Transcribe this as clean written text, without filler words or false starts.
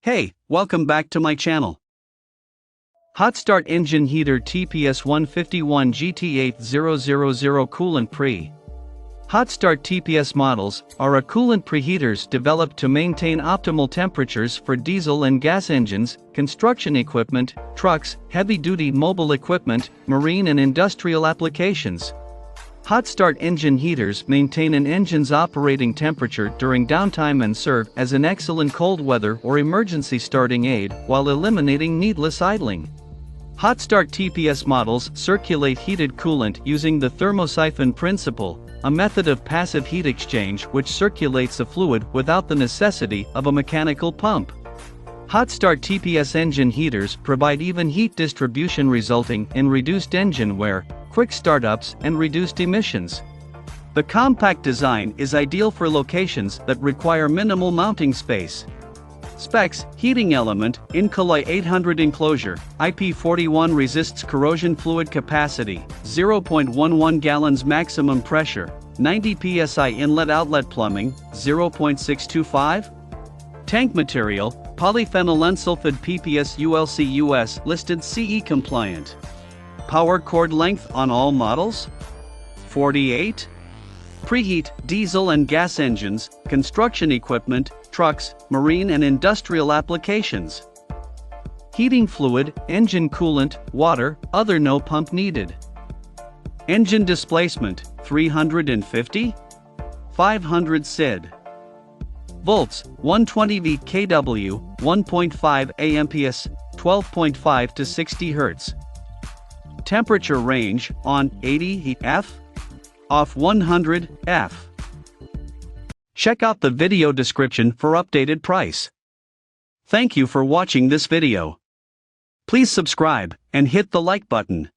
Hey, welcome back to my channel. HOTSTART engine heater TPS151GT8 000 coolant pre. HOTSTART TPS models are coolant preheaters developed to maintain optimal temperatures for diesel and gas engines, construction equipment, trucks, heavy-duty mobile equipment, marine and industrial applications. HOTSTART engine heaters maintain an engine's operating temperature during downtime and serve as an excellent cold weather or emergency starting aid while eliminating needless idling. HOTSTART TPS models circulate heated coolant using the thermosiphon principle, a method of passive heat exchange which circulates a fluid without the necessity of a mechanical pump. HOTSTART TPS engine heaters provide even heat distribution resulting in reduced engine wear, quick startups and reduced emissions. The compact design is ideal for locations that require minimal mounting space. Specs: heating element, Incolloy 800 enclosure, IP41 resists corrosion, fluid capacity, 0.11 gallons maximum pressure, 90 psi inlet-outlet plumbing, 0.625. Tank material, polyphenol unsulfide PPS ULC US listed CE compliant. Power cord length on all models? 48. Preheat, diesel and gas engines, construction equipment, trucks, marine and industrial applications. Heating fluid, engine coolant, water, other no pump needed. Engine displacement, 350? 500 SID. Volts, 120 V kW, 1.5 amps, 12.5 to 60 Hz. Temperature range, on 80 F, off 100 F. Check out the video description for updated price. Thank you for watching this video. Please subscribe and hit the like button.